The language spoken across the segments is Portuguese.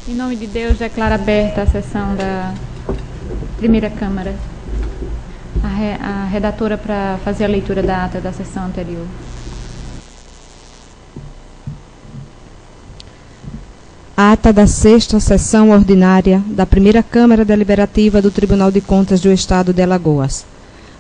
Em nome de Deus, declaro aberta a sessão da primeira Câmara. A redatora para fazer a leitura da ata da sessão anterior. Ata da sexta sessão ordinária da primeira Câmara Deliberativa do Tribunal de Contas do Estado de Alagoas.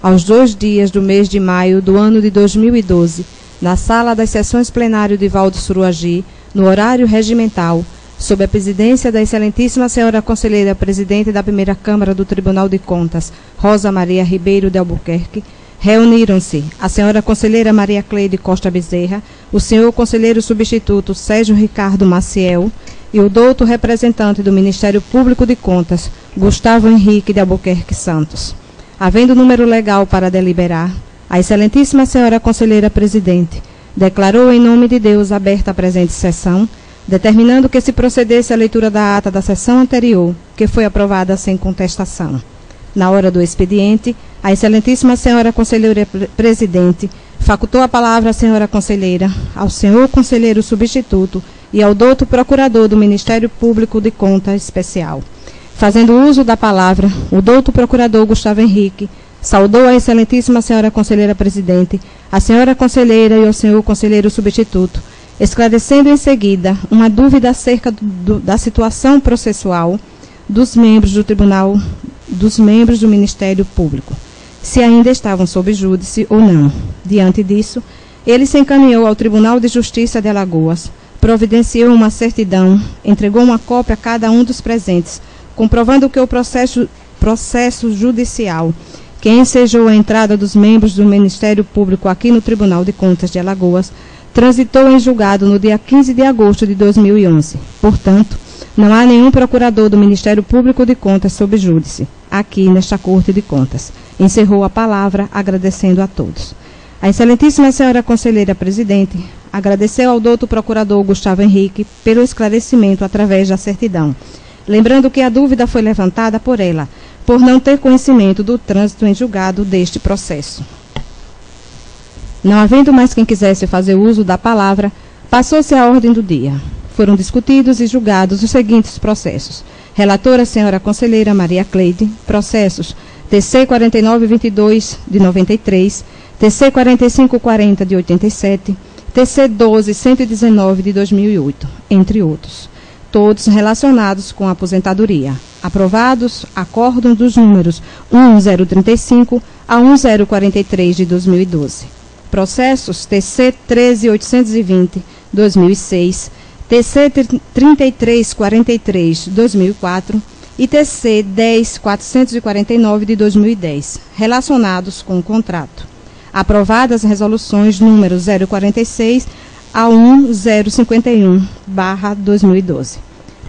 Aos 2 dias do mês de maio do ano de 2012, na Sala das Sessões Plenário de Valdo Suruagi, no horário regimental, sob a presidência da excelentíssima senhora conselheira presidente da primeira Câmara do Tribunal de Contas, Rosa Maria Ribeiro de Albuquerque, reuniram-se a senhora conselheira Maria Cleide Costa Bezerra, o senhor conselheiro substituto Sérgio Ricardo Maciel e o douto representante do Ministério Público de Contas, Gustavo Henrique de Albuquerque Santos. Havendo número legal para deliberar, a excelentíssima senhora conselheira presidente declarou em nome de Deus aberta a presente sessão, determinando que se procedesse à leitura da ata da sessão anterior, que foi aprovada sem contestação. Na hora do expediente, a excelentíssima senhora conselheira presidente facultou a palavra à senhora conselheira, ao senhor conselheiro substituto e ao douto procurador do Ministério Público de Contas Especial. Fazendo uso da palavra, o douto procurador Gustavo Henrique saudou a excelentíssima senhora conselheira presidente, a senhora conselheira e o senhor conselheiro substituto, esclarecendo em seguida uma dúvida acerca da situação processual dos membros do Tribunal, dos membros do Ministério Público, se ainda estavam sob júdice ou não. Diante disso, ele se encaminhou ao Tribunal de Justiça de Alagoas, providenciou uma certidão, entregou uma cópia a cada um dos presentes, comprovando que o processo judicial que ensejou a entrada dos membros do Ministério Público aqui no Tribunal de Contas de Alagoas transitou em julgado no dia 15 de agosto de 2011. Portanto, não há nenhum procurador do Ministério Público de Contas sob júdice, aqui nesta Corte de Contas. Encerrou a palavra, agradecendo a todos. A excelentíssima senhora conselheira presidente agradeceu ao douto procurador Gustavo Henrique pelo esclarecimento através da certidão, lembrando que a dúvida foi levantada por ela, por não ter conhecimento do trânsito em julgado deste processo. Não havendo mais quem quisesse fazer uso da palavra, passou-se a ordem do dia. Foram discutidos e julgados os seguintes processos. Relatora, senhora conselheira Maria Cleide, processos TC 4922 de 93, TC 4540 de 87, TC 12119 de 2008, entre outros. Todos relacionados com a aposentadoria. Aprovados acórdãos dos números 1035 a 1043 de 2012. Processos TC 13820, 2006, TC 3343, 2004 e TC 10449 de 2010, relacionados com o contrato. Aprovadas resoluções número 046 a 1051/2012.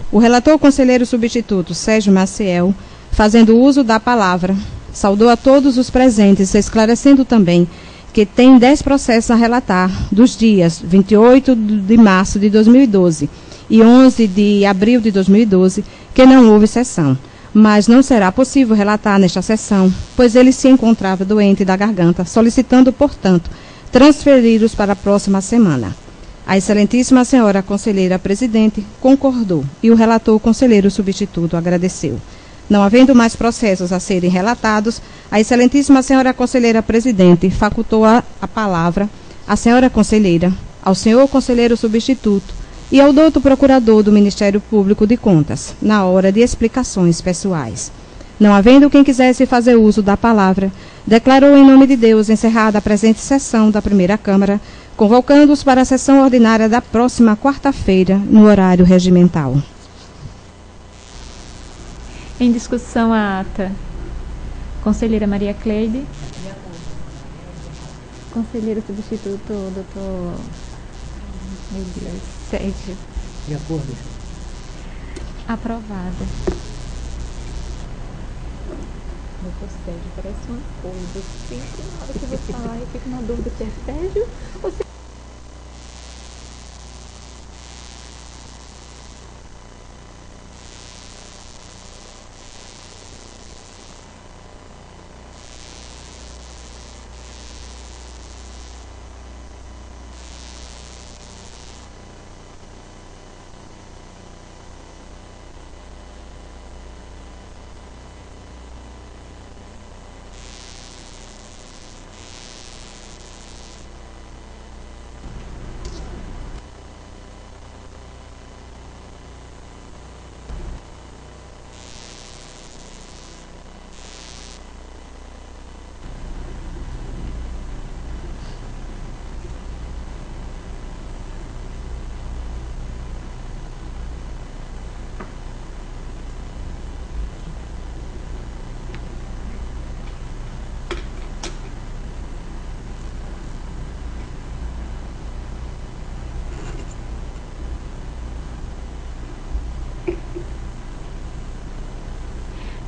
O relator conselheiro substituto Sérgio Maciel, fazendo uso da palavra, saudou a todos os presentes, esclarecendo também que tem 10 processos a relatar dos dias 28 de março de 2012 e 11 de abril de 2012, que não houve sessão, mas não será possível relatar nesta sessão, pois ele se encontrava doente da garganta, solicitando, portanto, transferi-los para a próxima semana. A excelentíssima senhora conselheira presidente concordou e o relator conselheiro substituto agradeceu. Não havendo mais processos a serem relatados, a excelentíssima senhora conselheira presidente facultou a palavra à senhora conselheira, ao senhor conselheiro substituto e ao douto procurador do Ministério Público de Contas, na hora de explicações pessoais. Não havendo quem quisesse fazer uso da palavra, declarou em nome de Deus encerrada a presente sessão da primeira Câmara, convocando-os para a sessão ordinária da próxima quarta-feira, no horário regimental. Em discussão a ata. Conselheira Maria Cleide. Conselheiro substituto, doutor Sérgio. De acordo. Aprovada. Doutor Sérgio, parece uma coisa. Sempre na hora que eu vou falar, eu fico na dúvida se é Sérgio ou se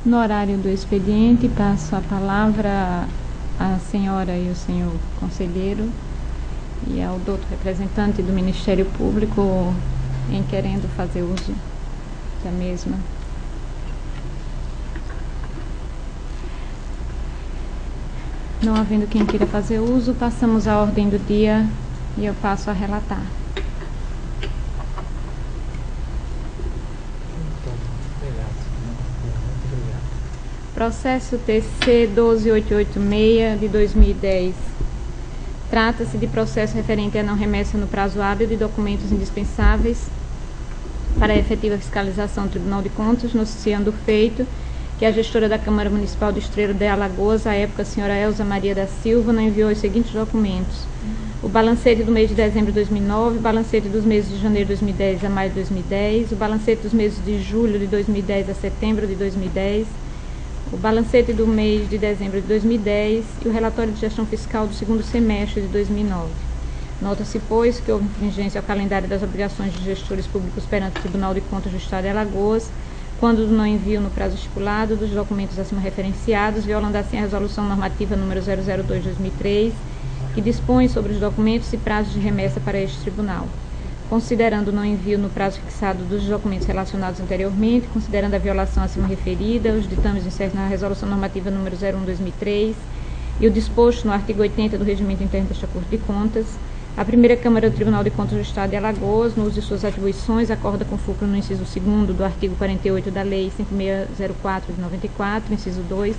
No horário do expediente, passo a palavra à senhora e ao senhor conselheiro e ao doutor representante do Ministério Público em querendo fazer uso da mesma. Não havendo quem queira fazer uso, passamos à ordem do dia e eu passo a relatar. Processo TC 12886 de 2010. Trata-se de processo referente à não remessa no prazo hábil de documentos indispensáveis para a efetiva fiscalização do Tribunal de Contas, noticiando o feito que a gestora da Câmara Municipal de Estrela de Alagoas, à época a senhora Elza Maria da Silva, não enviou os seguintes documentos: o balancete do mês de dezembro de 2009, o balancete dos meses de janeiro de 2010 a maio de 2010, o balancete dos meses de julho de 2010 a setembro de 2010, o balancete do mês de dezembro de 2010 e o relatório de gestão fiscal do segundo semestre de 2009. Nota-se, pois, que houve infringência ao calendário das obrigações de gestores públicos perante o Tribunal de Contas do Estado de Alagoas, quando não envio no prazo estipulado dos documentos acima referenciados, violando assim a Resolução Normativa número 002/2003, que dispõe sobre os documentos e prazos de remessa para este tribunal. Considerando o não envio no prazo fixado dos documentos relacionados anteriormente, considerando a violação acima referida, os ditames incertos na Resolução Normativa número 01/2003 e o disposto no artigo 80 do Regimento Interno desta Corte de Contas, a primeira Câmara do Tribunal de Contas do Estado de Alagoas, no uso de suas atribuições, acorda com fulcro no inciso 2º do artigo 48 da Lei 5604 de 94, inciso 2,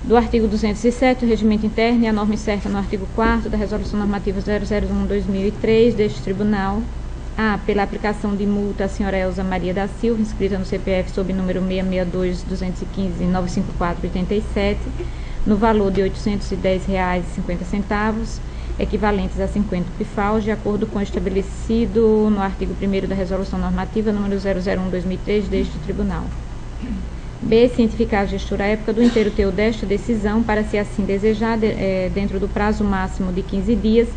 do artigo 207 do Regimento Interno e a norma incerta no artigo 4º da Resolução Normativa 001/2003 deste Tribunal, a. Pela aplicação de multa à senhora Elza Maria da Silva, inscrita no CPF sob número 662.215.954,87, no valor de R$ 810,50, equivalentes a 50 UPFAUs, de acordo com o estabelecido no artigo 1º da Resolução Normativa número 001/2003 deste Tribunal. B. Cientificar a gestora à época do inteiro teor desta decisão, para, se assim desejar, dentro do prazo máximo de 15 dias,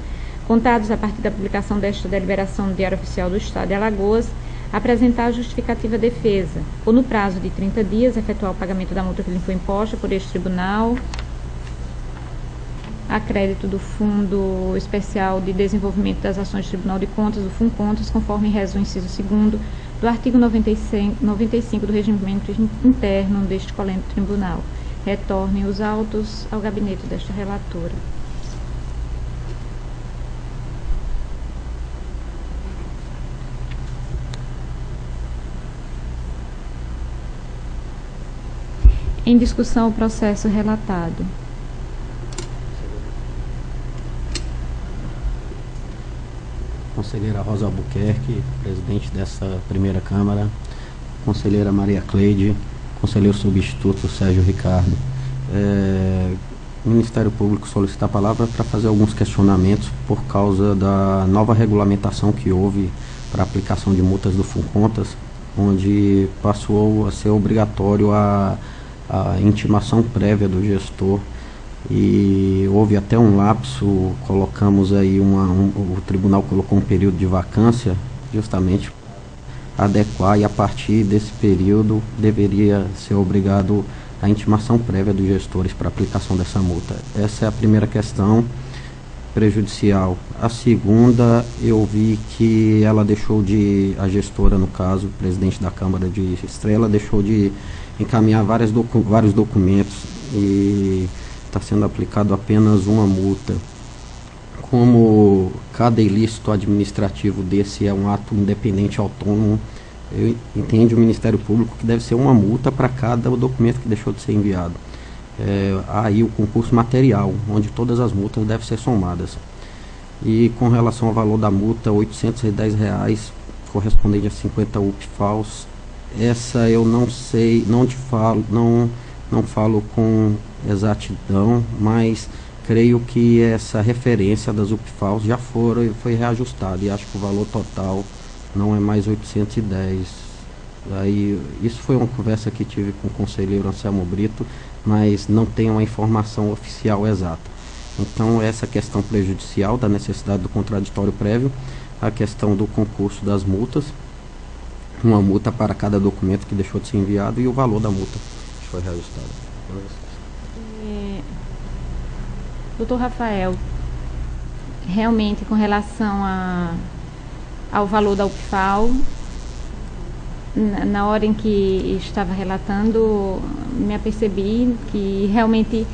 contados a partir da publicação desta deliberação no Diário Oficial do Estado de Alagoas, apresentar a justificativa defesa, ou no prazo de 30 dias, efetuar o pagamento da multa que lhe foi imposta por este tribunal, a crédito do Fundo Especial de Desenvolvimento das Ações do Tribunal de Contas, do FUNCONTAS, conforme reza o inciso 2º do artigo 95 do Regimento Interno deste colente tribunal. Retornem os autos ao gabinete desta relatora. Em discussão, o processo relatado. Conselheira Rosa Albuquerque, presidente dessa primeira Câmara, conselheira Maria Cleide, conselheiro substituto Sérgio Ricardo. O Ministério Público solicita a palavra para fazer alguns questionamentos por causa da nova regulamentação que houve para a aplicação de multas do FUNCONTAS, onde passou a ser obrigatório a intimação prévia do gestor, e houve até um lapso. Colocamos aí o tribunal colocou um período de vacância justamente adequar, e a partir desse período deveria ser obrigado a intimação prévia dos gestores para aplicação dessa multa. Essa é a primeira questão prejudicial. A segunda, eu vi que ela deixou de, a gestora, no caso, o presidente da Câmara de Estrela, deixou de encaminhar vários documentos e está sendo aplicado apenas uma multa. Como cada ilícito administrativo desse é um ato independente autônomo, eu entendo o Ministério Público que deve ser uma multa para cada documento que deixou de ser enviado. Há aí o concurso material, onde todas as multas devem ser somadas. E com relação ao valor da multa, R$ 810, correspondente a 50 UPFAUs, essa eu não sei, não falo com exatidão, mas creio que essa referência das UPFAUs já foi reajustada, e acho que o valor total não é mais 810. Aí, isso foi uma conversa que tive com o conselheiro Anselmo Brito, mas não tenho uma informação oficial exata. Então, essa questão prejudicial da necessidade do contraditório prévio, a questão do concurso das multas, uma multa para cada documento que deixou de ser enviado e o valor da multa que foi registrada. Doutor Rafael, realmente com relação ao valor da UPFAL, na hora em que estava relatando, me apercebi que realmente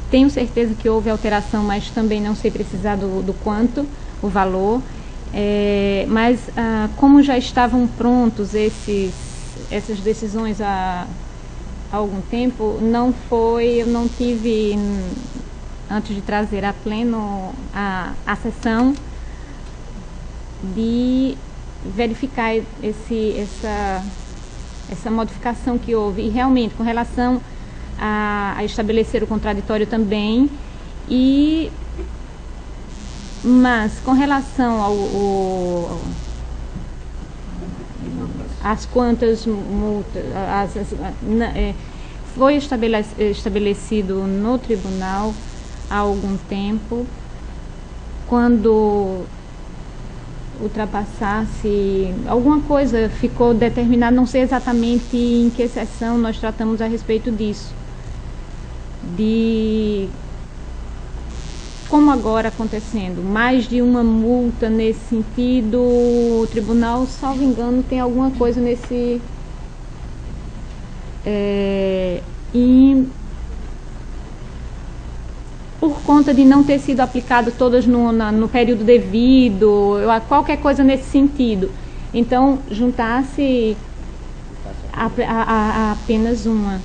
tenho certeza que houve alteração, mas também não sei precisar do quanto, o valor. Mas como já estavam prontos essas decisões há algum tempo, eu não tive, antes de trazer a pleno a sessão, de verificar essa modificação que houve. E realmente, com relação a estabelecer o contraditório também, mas com relação às quantas multas, foi estabelecido no tribunal há algum tempo, quando ultrapassasse alguma coisa, ficou determinado, não sei exatamente em que sessão nós tratamos a respeito disso, de como agora acontecendo, mais de uma multa nesse sentido. O tribunal, salvo engano, tem alguma coisa nesse e por conta de não ter sido aplicado todas no período devido, qualquer coisa nesse sentido. Então, juntasse a apenas uma.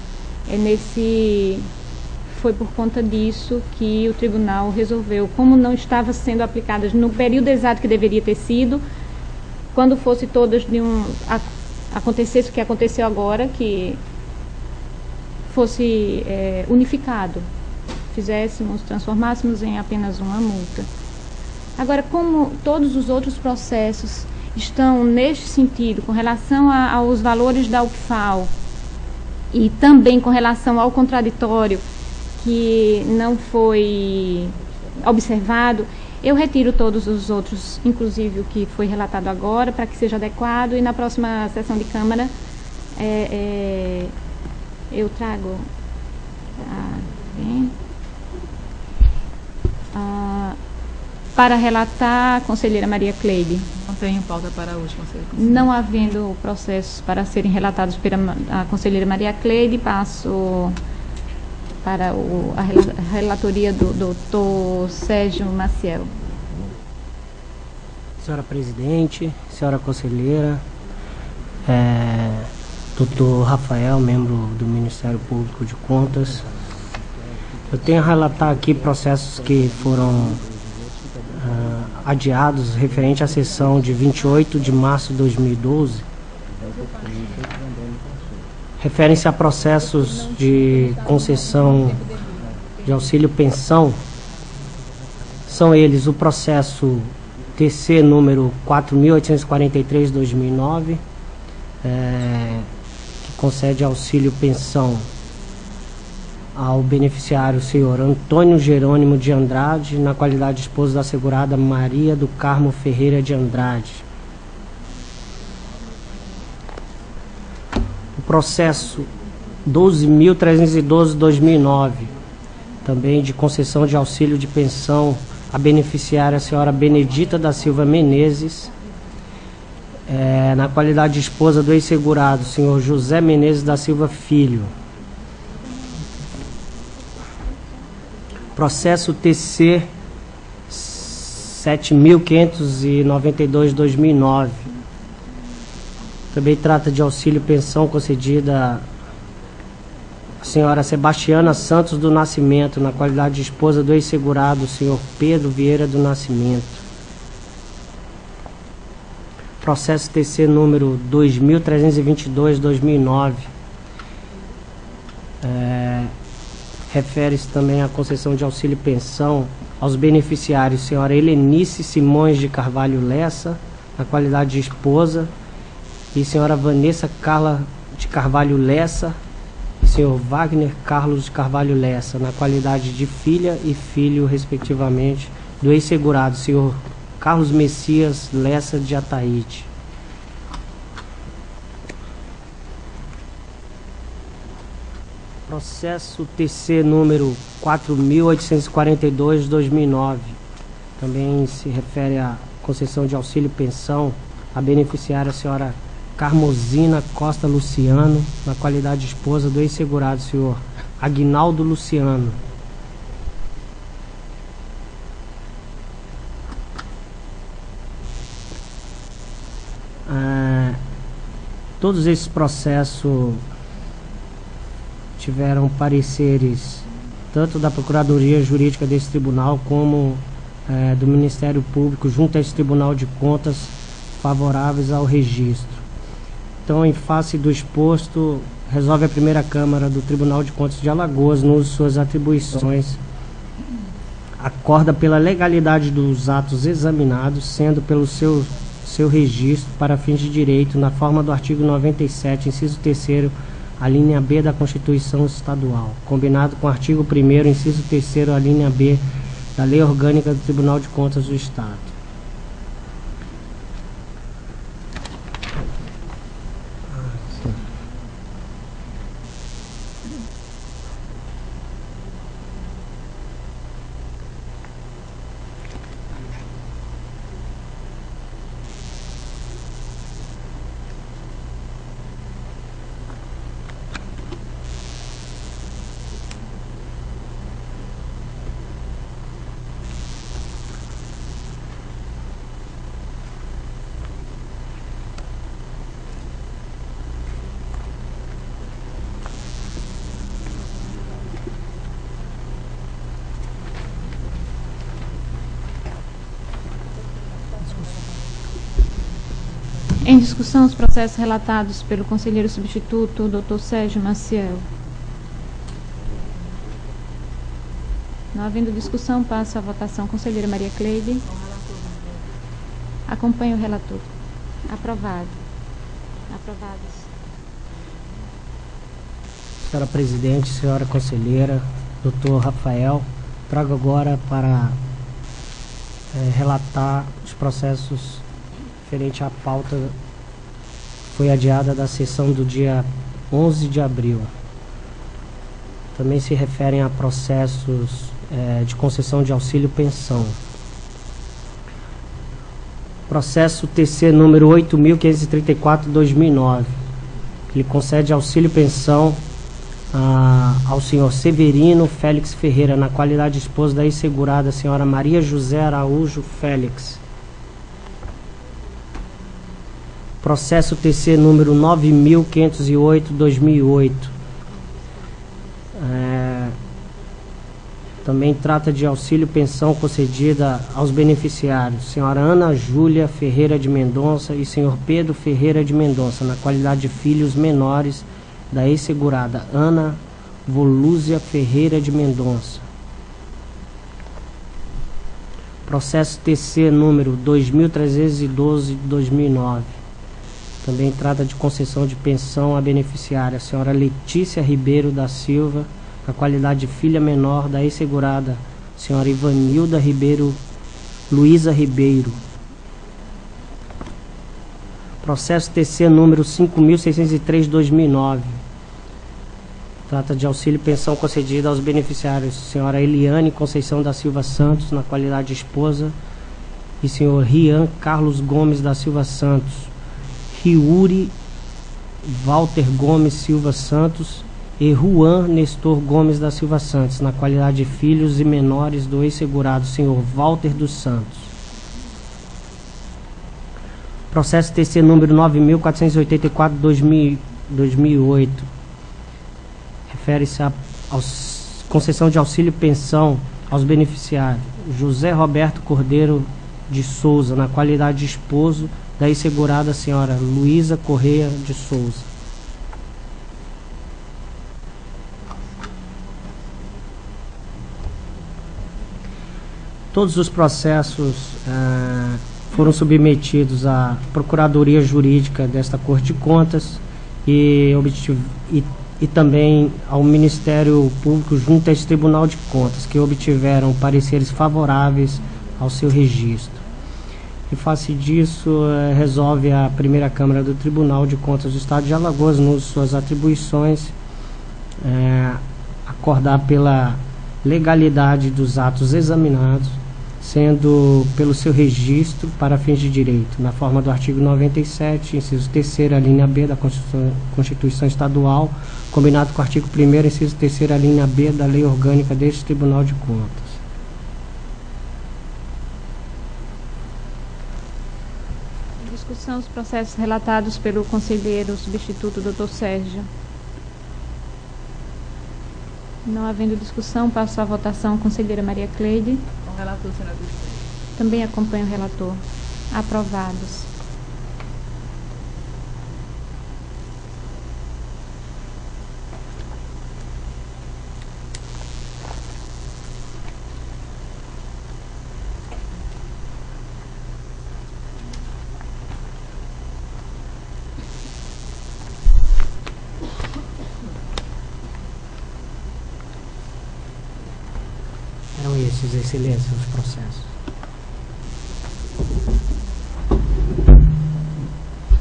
Foi por conta disso que o tribunal resolveu, como não estava sendo aplicadas no período exato que deveria ter sido, quando fosse todas acontecesse o que aconteceu agora, que fosse unificado, transformássemos em apenas uma multa. Agora, como todos os outros processos estão neste sentido, com relação aos valores da UPFAL e também com relação ao contraditório, que não foi observado, eu retiro todos os outros, inclusive o que foi relatado agora, para que seja adequado, e na próxima sessão de Câmara eu trago para relatar a conselheira Maria Cleide. Não tenho pauta para a última. Não havendo processos para serem relatados pela a conselheira Maria Cleide, passo para a relatoria do doutor Sérgio Maciel. Senhora presidente, senhora conselheira, doutor Rafael, membro do Ministério Público de Contas, eu tenho a relatar aqui processos que foram adiados referente à sessão de 28 de março de 2012. Referem-se a processos de concessão de auxílio-pensão. São eles o processo TC número 4.843/2009, que concede auxílio-pensão ao beneficiário senhor Antônio Jerônimo de Andrade, na qualidade de esposo da assegurada Maria do Carmo Ferreira de Andrade. Processo 12.312/2009, também de concessão de auxílio de pensão a beneficiária a senhora Benedita da Silva Menezes, na qualidade de esposa do ex-segurado senhor José Menezes da Silva Filho. Processo TC 7.592/2009. Também trata de auxílio-pensão concedida à senhora Sebastiana Santos do Nascimento, na qualidade de esposa do ex-segurado, senhor Pedro Vieira do Nascimento. Processo TC número 2.322/2009. Refere-se também à concessão de auxílio-pensão aos beneficiários senhora Helenice Simões de Carvalho Lessa, na qualidade de esposa, e senhora Vanessa Carla de Carvalho Lessa e senhor Wagner Carlos de Carvalho Lessa, na qualidade de filha e filho, respectivamente, do ex-segurado senhor Carlos Messias Lessa de Ataíde. Processo TC número 4.842/2009. Também se refere à concessão de auxílio pensão à beneficiária a senhora Carmosina Costa Luciano, na qualidade de esposa do ex-segurado senhor Aguinaldo Luciano. Todos esses processos tiveram pareceres tanto da Procuradoria Jurídica desse tribunal como do Ministério Público junto a esse Tribunal de Contas favoráveis ao registro. Então, em face do exposto, resolve a primeira Câmara do Tribunal de Contas de Alagoas, no uso de suas atribuições, acorda pela legalidade dos atos examinados, sendo pelo seu registro para fins de direito, na forma do artigo 97, inciso 3º, a linha B da Constituição Estadual, combinado com o artigo 1º, inciso 3º, a linha B da Lei Orgânica do Tribunal de Contas do Estado. Em discussão, os processos relatados pelo conselheiro substituto, Dr. Sérgio Maciel. Não havendo discussão, passo à votação. Conselheira Maria Cleide. Acompanhe o relator. Aprovado. Aprovados. Senhora Presidente, senhora Conselheira, Dr. Rafael, trago agora para relatar os processos referente à pauta que foi adiada da sessão do dia 11 de abril. Também se referem a processos de concessão de auxílio pensão. Processo TC número 8.534/2009. Ele concede auxílio pensão ao senhor Severino Félix Ferreira, na qualidade de esposa da ex-segurada senhora Maria José Araújo Félix. Processo TC número 9.508/2008. Também trata de auxílio pensão concedida aos beneficiários senhora Ana Júlia Ferreira de Mendonça e senhor Pedro Ferreira de Mendonça, na qualidade de filhos menores da ex-segurada Ana Volúzia Ferreira de Mendonça. Processo TC número 2.312/2009. Também trata de concessão de pensão à beneficiária a senhora Letícia Ribeiro da Silva, na qualidade de filha menor da ex-segurada senhora Ivanilda Ribeiro Luísa Ribeiro. Processo TC número 5.603/2009. Trata de auxílio pensão concedida aos beneficiários senhora Eliane Conceição da Silva Santos, na qualidade de esposa, e senhor Rian Carlos Gomes da Silva Santos, Riuri Walter Gomes Silva Santos e Juan Nestor Gomes da Silva Santos, na qualidade de filhos e menores do ex-segurado senhor Walter dos Santos. Processo TC número 9.484/2008. Refere-se à concessão de auxílio pensão aos beneficiários José Roberto Cordeiro de Souza, na qualidade de esposo da ex-segurada senhora Luísa Correia de Souza. Todos os processos foram submetidos à Procuradoria Jurídica desta Corte de Contas e também ao Ministério Público junto a esse Tribunal de Contas, que obtiveram pareceres favoráveis ao seu registro. Em face disso, resolve a primeira Câmara do Tribunal de Contas do Estado de Alagoas, no uso de suas atribuições, acordar pela legalidade dos atos examinados, sendo pelo seu registro para fins de direito, na forma do artigo 97, inciso 3º, linha B da Constituição Estadual, combinado com o artigo 1º, inciso 3º, linha B da Lei Orgânica deste Tribunal de Contas. Em discussão, os processos relatados pelo conselheiro substituto Dr. Sérgio. Não havendo discussão, passo à votação. Conselheira Maria Cleide. Com o relator, senador. Também acompanho o relator. Aprovados. Eram esses, Excelência, os processos.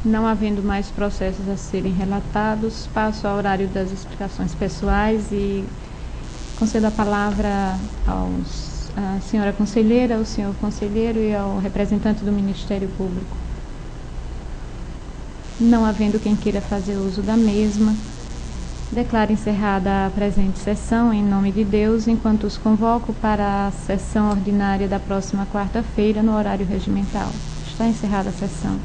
Não havendo mais processos a serem relatados, passo ao horário das explicações pessoais e concedo a palavra à senhora conselheira, ao senhor conselheiro e ao representante do Ministério Público. Não havendo quem queira fazer uso da mesma, declaro encerrada a presente sessão em nome de Deus, enquanto os convoco para a sessão ordinária da próxima quarta-feira, no horário regimental. Está encerrada a sessão.